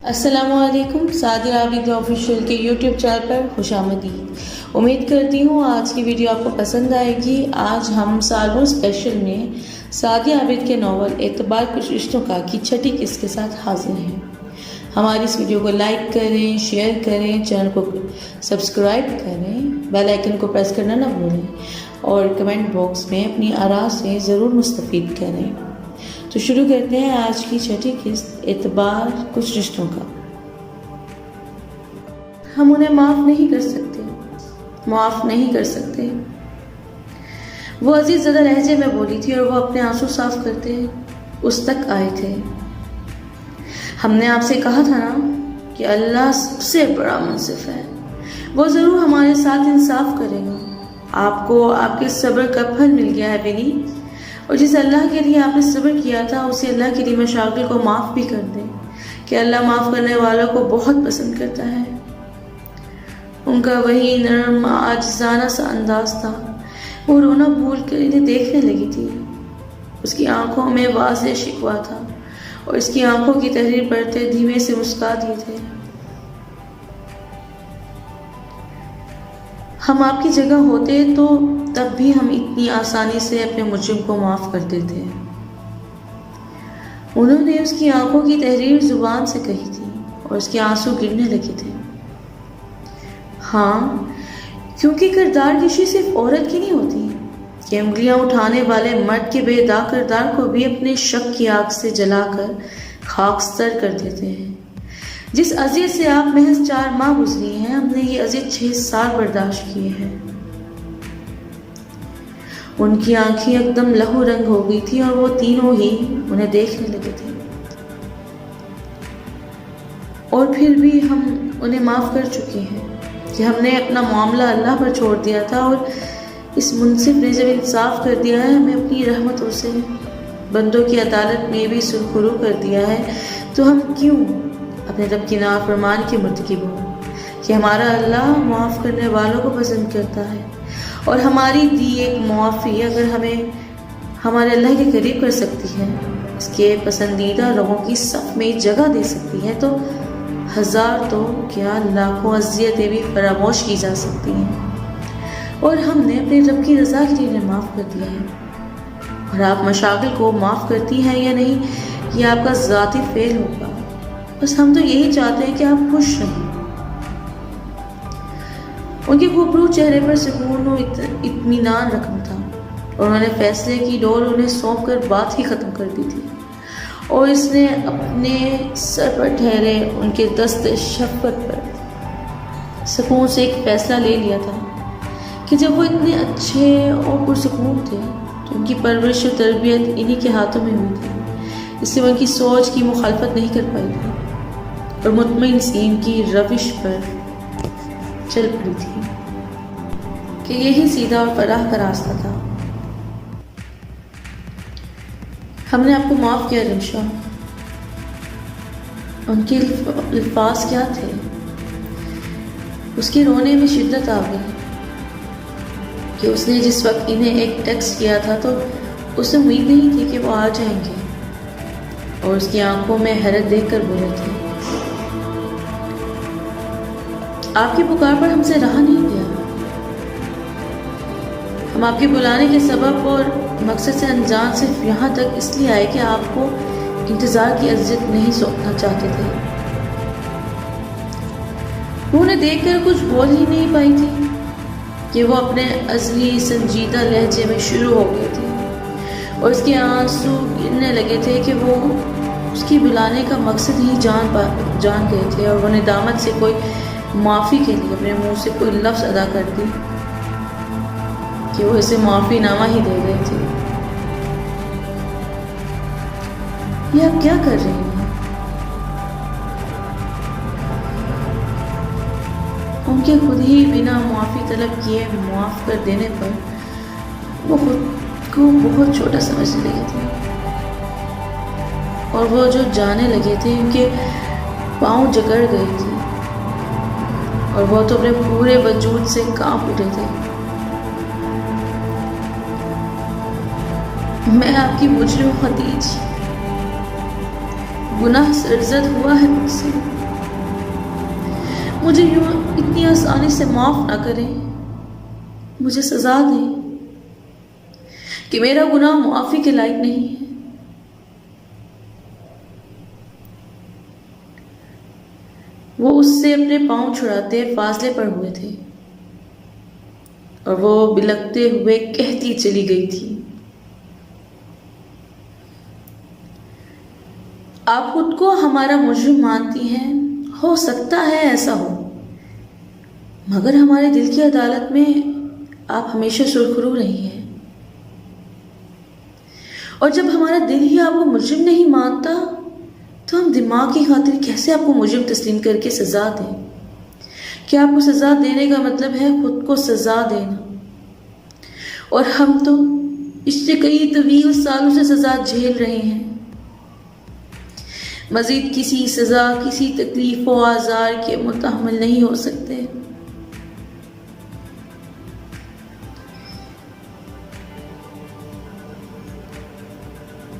अस्सलामुअलैकुम। सादिया आबिद ऑफिशियल के YouTube channel पर खुशामदीद। उम्मीद करती हूँ आज की वीडियो आपको पसंद आएगी। आज हम सालों स्पेशल में सादिया आबिद के नावल एतबार कुछ रिश्तों का की छठी किस्त के साथ हाजिर हैं। हमारी इस वीडियो को लाइक करें, शेयर करें, चैनल को सब्सक्राइब करें, बेल आइकन को प्रेस करना ना भूलें और कमेंट बॉक्स में अपनी आरा से ज़रूर मुस्तफ़ीद करें। तो शुरू करते हैं आज की छठी किस्त एतबार कुछ रिश्तों का। हम उन्हें माफ़ नहीं कर सकते। वो अजीज ज़्यादा लहजे में बोली थी और वो अपने आंसू साफ करते उस तक आए थे। हमने आपसे कहा था ना कि अल्लाह सबसे बड़ा मुंसिफ है, वो ज़रूर हमारे साथ इंसाफ करेगा। आपको आपके सब्र का फल मिल गया है बेनी, और जिस अल्लाह के लिए आपने सब्र किया था उसी अल्लाह के लिए मशागिल को माफ़ भी कर दें कि अल्लाह माफ़ करने वालों को बहुत पसंद करता है। उनका वही नरम आजिज़ाना सा अंदाज था। वो रोना भूल कर इन्हें देखने लगी थी। उसकी आंखों में वाज़ेह शिकवा था और इसकी आंखों की तहरीर पढ़ते धीमे से मुस्कुरा दिए थे। हम आपकी जगह होते तो तब भी हम इतनी आसानी से अपने मुजरिम को माफ़ कर देते। उन्होंने उसकी आंखों की तहरीर जुबान से कही थी और उसके आंसू गिरने लगे थे। हाँ, क्योंकि किरदार किसी सिर्फ औरत की नहीं होती कि उंगलियां उठाने वाले मर्द के बेदा किरदार को भी अपने शक की आग से जलाकर खाकस्तर कर देते हैं। जिस अज़ियत से आप महज 4 माह गुजरी हैं, हमने ये अज़ियत 6 साल बर्दाश्त किए हैं। उनकी आंखें एकदम लहू रंग हो गई थी और वो तीनों ही उन्हें देखने लगे थे। और फिर भी हम उन्हें माफ़ कर चुके हैं कि हमने अपना मामला अल्लाह पर छोड़ दिया था और इस मुंसिफ ने जब इंसाफ कर दिया है, हमें अपनी रहमतों से बंदों की अदालत में भी सुरखरू कर दिया है, तो हम क्यों अपने रब की नाफरमान की मुर्तकिब हो कि हमारा अल्लाह माफ़ करने वालों को पसंद करता है और हमारी दी एक मुआफ़ी अगर हमें हमारे अल्लाह के करीब कर सकती है, इसके पसंदीदा लोगों की सफ़ में जगह दे सकती है, तो हज़ार तो क्या लाखों अज़ियतें भी फरामोश की जा सकती हैं। और हमने अपने रब की रज़ा के लिए इन्हें माफ़ कर दिया है। और आप मशागिल को माफ़ करती हैं या नहीं, ये आपका ज़ाती फ़ेल होगा। बस हम तो यही चाहते हैं कि आप खुश रहें। उनके खूबरू चेहरे पर सुकून और इत्मीनान रकम था और उन्होंने फैसले की डोर उन्हें सौंप कर बात ही ख़त्म कर दी थी। और इसने अपने सर पर ठहरे उनके दस्ते शफ़क़त पर सुकून से एक फ़ैसला ले लिया था कि जब वो इतने अच्छे और पुरसुकून थे तो उनकी परवरिश और तरबियत इन्हीं के हाथों में हुई थी, इसलिए उनकी सोच की मुखालफत नहीं कर पाई थी और मुतमईन सीन की रविश पर चल पड़ी थी कि यही सीधा और फलाह का रास्ता था। हमने आपको माफ़ किया रिमशा। उनके अल्फाज क्या थे? उसके रोने में शिद्दत आ गई कि उसने जिस वक्त इन्हें एक टेक्स्ट किया था तो उसे उम्मीद नहीं थी कि वो आ जाएंगे, और उसकी आंखों में हैरत देखकर बोले थे, आपकी पुकार पर हमसे रहा नहीं गया। हम आपके बुलाने के सबब और मकसद से अनजान सिर्फ यहाँ तक इसलिए आए कि आपको इंतज़ार की अज़ियत नहीं सौंपना चाहते थे। वो उन्हें देखकर कुछ बोल ही नहीं पाई थी कि वो अपने असली संजीदा लहजे में शुरू हो गई थी और उसके आंसू गिरने लगे थे कि वो उसकी बुलाने का मकसद ही जान गए थे और वो निदामत से कोई माफ़ी के लिए अपने मुंह से कोई लफ्ज़ अदा कर दी कि वो इसे माफ़ी नामा ही दे गए थे। ये आप क्या कर रही हैं? उनके खुद ही बिना माफ़ी तलब किए माफ़ कर देने पर वो खुद को बहुत छोटा समझने लगे थे और वो जो जाने लगे थे उनके पाँव जकड़ गए थे और वो तो अपने पूरे वजूद से कांप उठे थे। मैं आपकी मुजरिम खदीज, गुनाह सरजद हुआ है मुझसे। मुझे यूं इतनी आसानी से माफ ना करें, मुझे सजा दें कि मेरा गुनाह मुआफी के लायक नहीं है। वो उससे अपने पांव छुड़ाते फासले पर हुए थे और वो बिलखते हुए कहती चली गई थी, आप खुद को हमारा मुजरिम मानती हैं, हो सकता है ऐसा हो, मगर हमारे दिल की अदालत में आप हमेशा सुरखरू रही हैं। और जब हमारा दिल ही आपको मुजरिम नहीं मानता तो हम दिमाग की खातिर कैसे आपको मुजरिम तस्लीम करके सजा दें? क्या आपको सजा देने का मतलब है खुद को सजा देना? और हम तो पिछले कई तवील सालों से सजा झेल रहे हैं। मजीद किसी सजा, किसी तकलीफ व आज़ार के मुतहम्मिल नहीं हो सकते।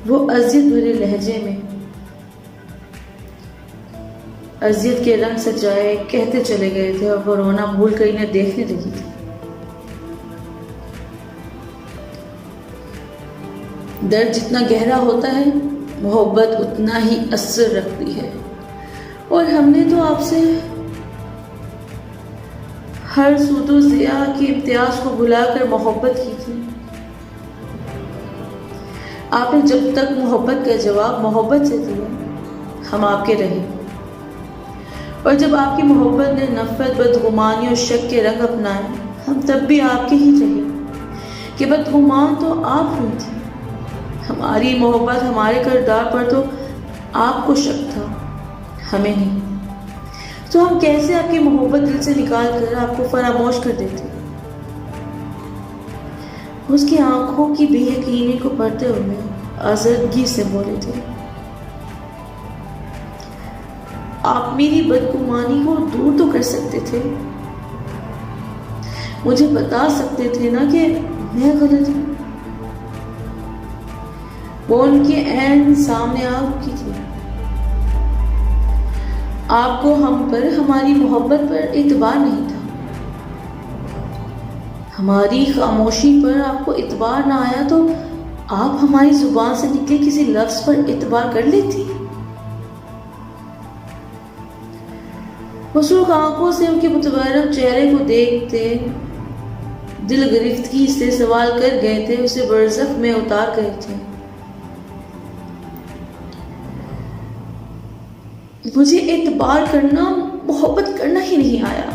वो अजियत भरे लहजे में अजियत के रंग सजाए कहते चले गए थे और वो रोना भूल कर इन्हें देखने लगी थी। दर्द जितना गहरा होता है, मोहब्बत उतना ही असर रखती है। और हमने तो आपसे हर सूदो ज़िया के इम्तियाज को भुलाकर मोहब्बत की थी। आपने जब तक मोहब्बत का जवाब मोहब्बत से दिया, हम आपके रहे। और जब आपकी मोहब्बत ने नफरत, बदगुमानी और शक के रंग अपनाए, हम तब भी आपके ही रहे कि बदगुमान तो आप हुई थी। हमारी मोहब्बत, हमारे किरदार पर तो आपको शक था, हमें नहीं। तो हम कैसे आपकी मोहब्बत दिल से निकाल कर आपको फरामोश कर देते? उसकी आंखों की बेयकीनी को पढ़ते हुए आज़ादगी से बोले थे, आप मेरी बदगुमानी को दूर तो कर सकते थे, मुझे बता सकते थे ना कि मैं गलत हूं। वो उनके ऐन सामने आ रुकी थी। आपको हम पर, हमारी मोहब्बत पर इतबार नहीं था। हमारी खामोशी पर आपको इतबार ना आया तो आप हमारी जुबान से निकले किसी लफ्ज पर इतबार कर लेती। वो सुर्ख आंखों से उनके मुतबर्रम चेहरे को देखते दिल गिरफ्तगी से सवाल कर गए थे, उसे बरज़ख में उतार गए थे। मुझे एतबार करना, मोहब्बत करना ही नहीं आया।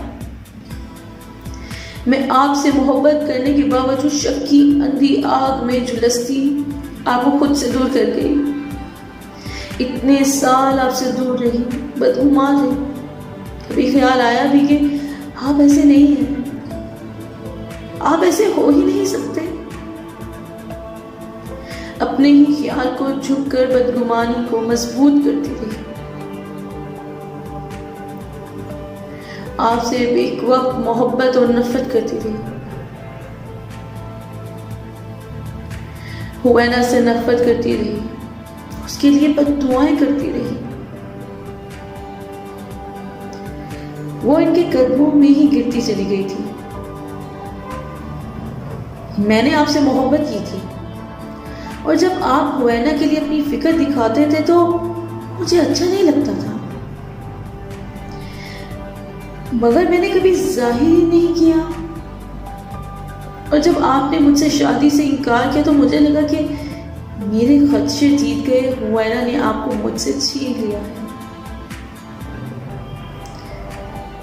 मैं आपसे मोहब्बत करने के बावजूद शक की अंधी आग में झुलसती आपको खुद से दूर कर गई। इतने साल आपसे दूर रही, बदगुमान रही। कभी ख्याल आया भी कि आप ऐसे नहीं हैं, आप ऐसे हो ही नहीं सकते? अपने ही ख्याल को झुककर बदगुमानी को मजबूत करती रही। आपसे एक वक्त मोहब्बत और नफरत करती थी। हुवैना से नफरत करती रही, उसके लिए बद्दुआएं करती रही। वो इनके कदमों में ही गिरती चली गई थी। मैंने आपसे मोहब्बत की थी और जब आप हुवैना के लिए अपनी फिक्र दिखाते थे तो मुझे अच्छा नहीं लगता था, मगर मैंने कभी जाहिर ही नहीं किया। और जब आपने मुझसे शादी से इनकार किया तो मुझे लगा कि मेरे खदशे जीत गए, हुवैना ने आपको मुझसे छीन लिया है।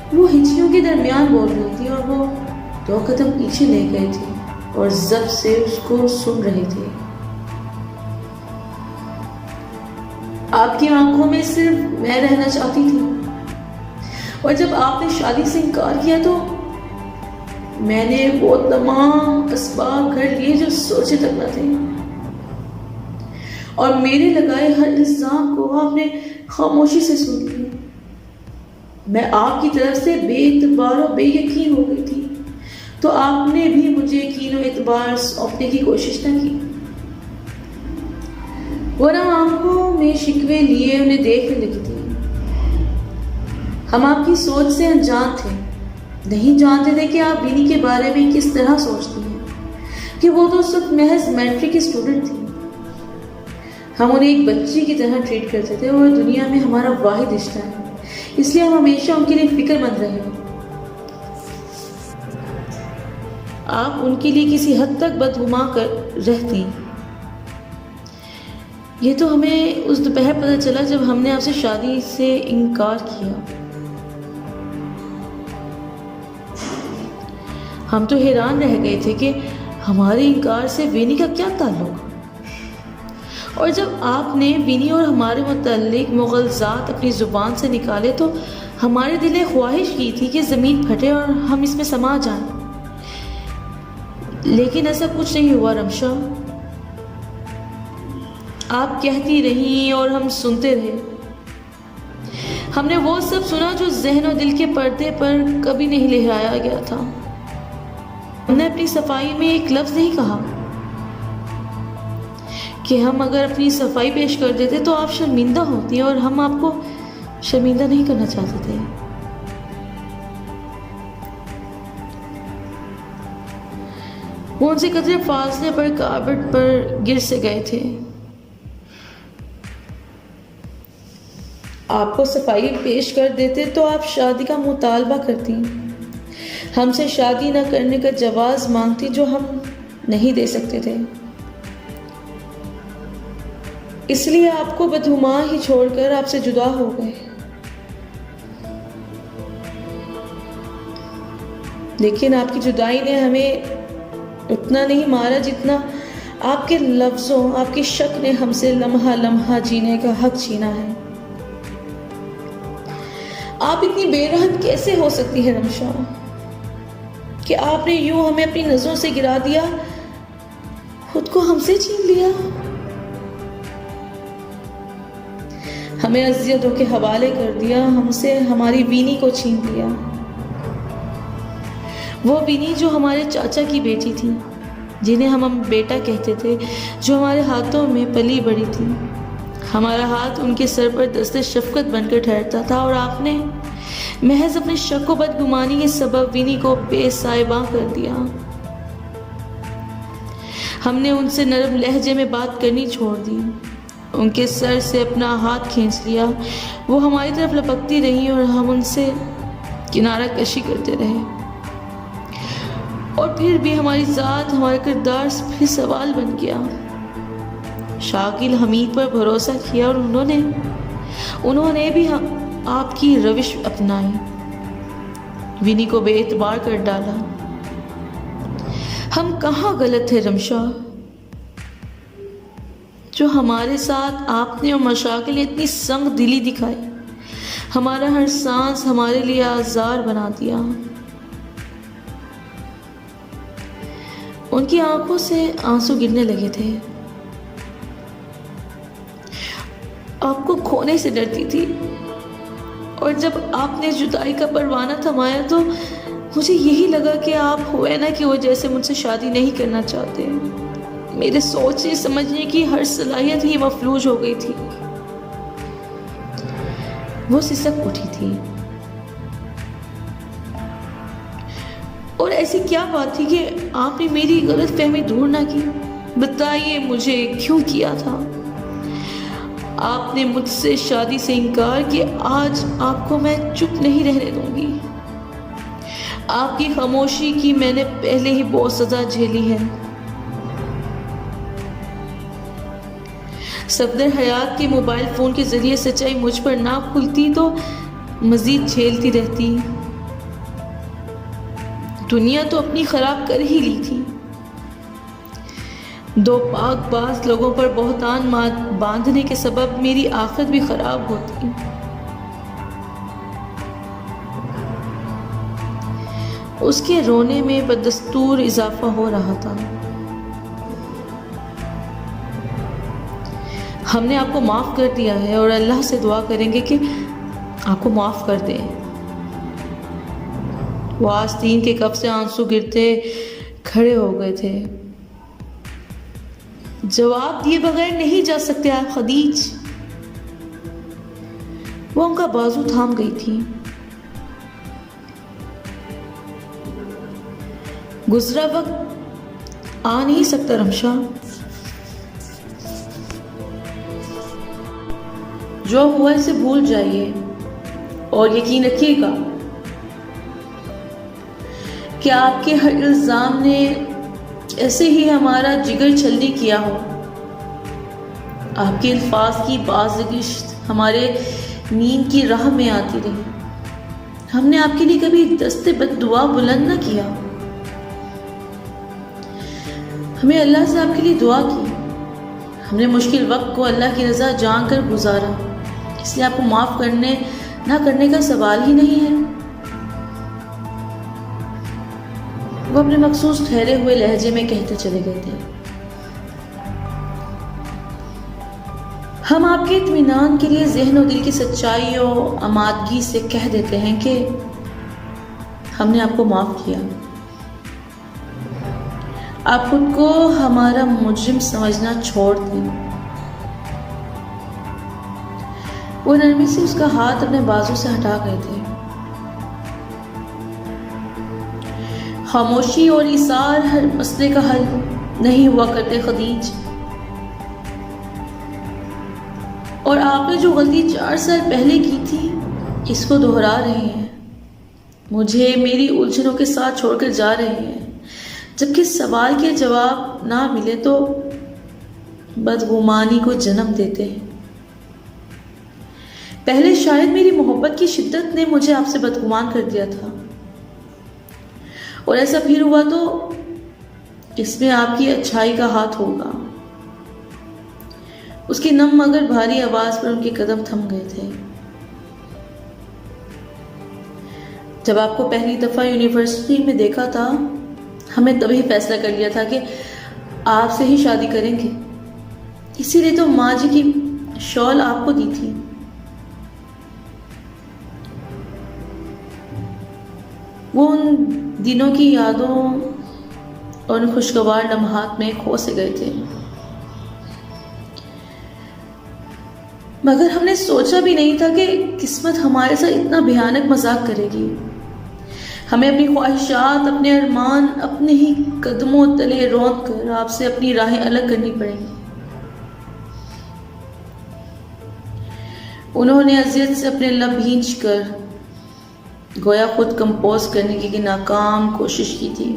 वो हिचकियों के दरमियान बोल रही थी और वो 2 कदम पीछे ले गए थे और जब से उसको सुन रहे थे। आपकी आंखों में सिर्फ मैं रहना चाहती थी और जब आपने शादी से इनकार किया तो मैंने वो तमाम असबाब कर लिए जो सोचे तक न थे और मेरे लगाए हर इल्जाम को आपने खामोशी से सुन लिया। मैं आपकी तरफ से बेइतबार और बेयकीन हो गई थी तो आपने भी मुझे यकीन और एतबार सौंपने की कोशिश न की। वरना आंखों में शिकवे लिए उन्हें देखने लगी थी। हम आपकी सोच से अनजान थे, नहीं जानते थे कि आप विनी के बारे में किस तरह सोचती हैं, कि वो तो उस वक्त महज मैट्रिक की स्टूडेंट थी। हम उन्हें एक बच्ची की तरह ट्रीट करते थे और दुनिया में हमारा वाहिद रिश्ता है, इसलिए हम हमेशा उनके लिए फिक्रमंद रहे। आप उनके लिए किसी हद तक बदगुमा कर रहती। ये तो हमें उस दोपहर पता चला जब हमने आपसे शादी से इनकार किया। हम तो हैरान रह गए थे कि हमारे इनकार से विनी का क्या ताल्लुक, और जब आपने विनी और हमारे मुतल्लिक मुग़लज़ात अपनी ज़ुबान से निकाले तो हमारे दिल ने ख्वाहिश की थी कि ज़मीन फटे और हम इसमें समा जाएं। लेकिन ऐसा कुछ नहीं हुआ रमशा। आप कहती रहीं और हम सुनते रहे। हमने वो सब सुना जो ज़हन और दिल के पर्दे पर कभी नहीं लहराया गया था। हमने अपनी सफाई में एक लफ्ज़ नहीं कहा कि हम अगर अपनी सफाई पेश कर देते तो आप शर्मिंदा होती, और हम आपको शर्मिंदा नहीं करना चाहते थे। वो उनसे कदरे फासले पर कारपेट पर गिर से गए थे। आपको सफाई पेश कर देते तो आप शादी का मुतालबा करती, हमसे शादी न करने का जवाज मांगती, जो हम नहीं दे सकते थे। इसलिए आपको बदहुमा ही छोड़कर आपसे जुदा हो गए। लेकिन आपकी जुदाई ने हमें उतना नहीं मारा जितना आपके लफ्ज़ों, आपके शक ने हमसे लम्हा लम्हा जीने का हक छीना है। आप इतनी बेरहम कैसे हो सकती है रमशा, कि आपने यूं हमें अपनी नजरों से गिरा दिया, खुद को हमसे छीन लिया, हमें अज़ियतों के हवाले कर दिया, हमसे हमारी विनी को छीन लिया। वो विनी जो हमारे चाचा की बेटी थी, जिन्हें हम बेटा कहते थे, जो हमारे हाथों में पली बड़ी थी। हमारा हाथ उनके सर पर दस्ते शफकत बनकर ठहरता था, और आपने महज अपने शक व बदगुमानी के सबब विनी को बेसाहिबा कर दिया। हमने उनसे नरम लहजे में बात करनी छोड़ दी, उनके सर से अपना हाथ खींच लिया। वो हमारी तरफ लपकती रही और हम उनसे किनारा कशी करते रहे, और फिर भी हमारी ज़ात, हमारा किरदार फिर सवाल बन गया। शाकिल हमीद पर भरोसा किया और उन्होंने भी आपकी रविश अपनाई, विनी को बेएतबार कर डाला। हम कहाँ गलत थे रमशा, जो हमारे साथ आपने और मशाकिल ने इतनी संग दिली दिखाई, हमारा हर सांस हमारे लिए आज़ार बना दिया। उनकी आंखों से आंसू गिरने लगे थे। आपको खोने से डरती थी, और जब आपने जुदाई का परवाना थमाया तो मुझे यही लगा कि आप हुए की वजह से मुझसे शादी नहीं करना चाहते। मेरे सोचने समझने की हर सलाहियत ही मफलूज हो गई थी। वो सिसक उठी थी, और ऐसी क्या बात थी कि आपने मेरी गलत फहमी दूर ना की? बताइए मुझे, क्यों किया था? आपने मुझसे शादी से इनकार किया। आज आपको मैं चुप नहीं रहने दूंगी। आपकी खामोशी की मैंने पहले ही बहुत सजा झेली है। सफदर हयात के मोबाइल फ़ोन के ज़रिए सच्चाई मुझ पर ना खुलती तो मज़ीद झेलती रहती। दुनिया तो अपनी ख़राब कर ही ली थी। दो पाकबाज लोगों पर बहुतान बांधने के सबब मेरी आखिरत भी ख़राब होती। उसके रोने में बदस्तूर इजाफा हो रहा था। हमने आपको माफ़ कर दिया है और अल्लाह से दुआ करेंगे कि आपको माफ़ कर दे। वो आस्तीन के कब से आंसू गिरते खड़े हो गए थे। जवाब दिए बगैर नहीं जा सकते आप खदीज। वो उनका बाजू थाम गई थी। गुजरा वक्त आ नहीं सकता रमशा। जो हुआ इसे भूल जाइए और यकीन रखिएगा कि आपके हर इल्जाम ने ऐसे ही हमारा जिगर छलनी किया हो। आपके अल्फाज की बाज़गिश्त हमारे नींद की राह में आती रही। हमने आपके लिए कभी दस्ते बद्दुआ बुलंद न किया। हमें अल्लाह से आपके लिए दुआ की। हमने मुश्किल वक्त को अल्लाह की रज़ा जानकर गुजारा, इसलिए आपको माफ़ करने ना करने का सवाल ही नहीं है। वो अपने मखसूस ठहरे हुए लहजे में कहते चले गए थे, हम आपके इत्मीनान के लिए ज़हन और दिल की सच्चाई और आमादगी से कह देते हैं कि हमने आपको माफ़ किया। आप खुद को हमारा मुजरिम समझना छोड़ दें। वो नरमी से उसका हाथ अपने बाजू से हटा गए थे। खामोशी और इसार हर मसले का हल नहीं हुआ करते खदीज। और आपने जो गलती 4 साल पहले की थी इसको दोहरा रहे हैं। मुझे मेरी उलझनों के साथ छोड़कर जा रहे हैं, जबकि सवाल के जवाब ना मिले तो बदगुमानी को जन्म देते हैं। पहले शायद मेरी मोहब्बत की शिद्दत ने मुझे आपसे बदगुमान कर दिया था, और ऐसा फिर हुआ तो इसमें आपकी अच्छाई का हाथ होगा। उसकी नम मगर भारी आवाज पर उनके कदम थम गए थे। जब आपको पहली दफा यूनिवर्सिटी में देखा था, हमें तभी फैसला कर लिया था कि आपसे ही शादी करेंगे। इसीलिए तो माँ जी की शॉल आपको दी थी। वो उन दिनों की यादों और उन खुशगवार लम्हात में खो से गए थे, मगर हमने सोचा भी नहीं था कि किस्मत हमारे साथ इतना भयानक मजाक करेगी। हमें अपनी ख्वाहिशात, अपने अरमान अपने ही कदमों तले रौंद कर आपसे अपनी राहें अलग करनी पड़ेंगी। उन्होंने अजियत से अपने लब भींच कर गोया खुद कंपोज करने की नाकाम कोशिश की थी।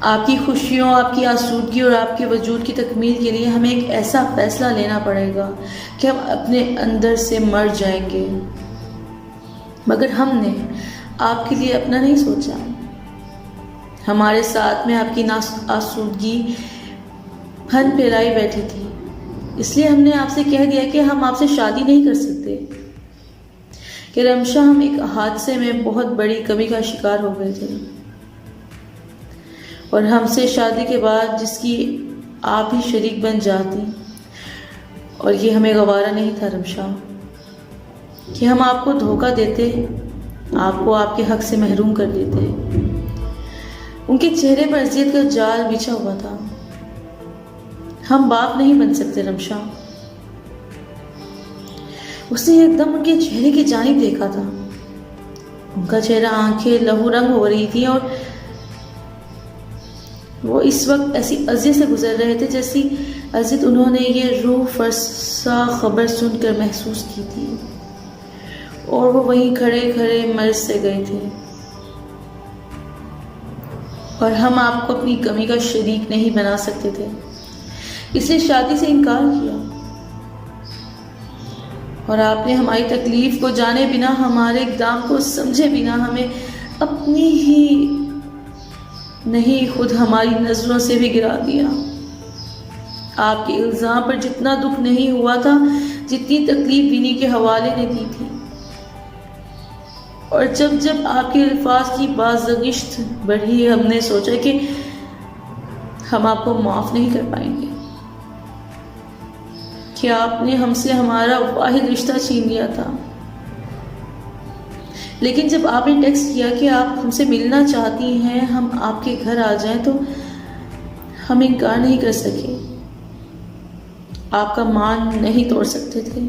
आपकी खुशियों, आपकी आसूदगी और आपके वजूद की तकमील के लिए हमें एक ऐसा फैसला लेना पड़ेगा कि हम अपने अंदर से मर जाएंगे। मगर हमने आपके लिए अपना नहीं सोचा। हमारे साथ में आपकी आसूदगी फन फैलाई बैठी थी, इसलिए हमने आपसे कह दिया कि हम आपसे शादी नहीं कर सकते। कि रमशा, हम एक हादसे में बहुत बड़ी कमी का शिकार हो गए थे, और हमसे शादी के बाद जिसकी आप ही शरीक बन जाती, और ये हमें गवारा नहीं था रमशा कि हम आपको धोखा देते, आपको आपके हक से महरूम कर देते। उनके चेहरे पर अजियत का जाल बिछा हुआ था। हम बाप नहीं बन सकते रमशा। उसने एकदम उनके चेहरे की जानिब देखा था। उनका चेहरा, आंखें लहू रंग हो रही थी, और वो इस वक्त ऐसी अज़ियत से गुजर रहे थे जैसी अज़ियत उन्होंने ये रूह फरसा खबर सुनकर महसूस की थी, और वो वहीं खड़े खड़े मर्ज से गए थे। और हम आपको अपनी कमी का शरीक नहीं बना सकते थे, इसलिए शादी से इनकार किया। और आपने हमारी तकलीफ को जाने बिना, हमारे इक़दाम को समझे बिना हमें अपनी ही नहीं खुद हमारी नज़रों से भी गिरा दिया। आपके इल्ज़ाम पर जितना दुख नहीं हुआ था, जितनी तकलीफ विनी के हवाले ने दी थी। और जब जब आपके अल्फाज की बाज़गिश्त बढ़ी, हमने सोचा कि हम आपको माफ़ नहीं कर पाएंगे, कि आपने हमसे हमारा वाहिद रिश्ता छीन लिया था। लेकिन जब आपने टेक्स्ट किया कि आप हमसे मिलना चाहती हैं, हम आपके घर आ जाएं, तो हम इनकार नहीं कर सके, आपका मान नहीं तोड़ सकते थे।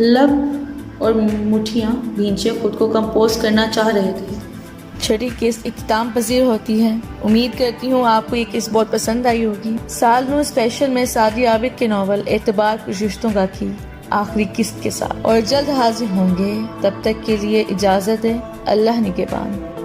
लब और मुठियाँ भींचे खुद को कंपोज करना चाह रहे थे। छठी किस्त इख्तिताम पजीर होती है। उम्मीद करती हूँ आपको ये किस्त बहुत पसंद आई होगी। साल नू स्पेशल में सादी आबिद के नावल एतबार कुछ रिश्तों का की आखिरी किस्त के साथ और जल्द हाजिर होंगे। तब तक के लिए इजाज़त है। अल्लाह निगहबान।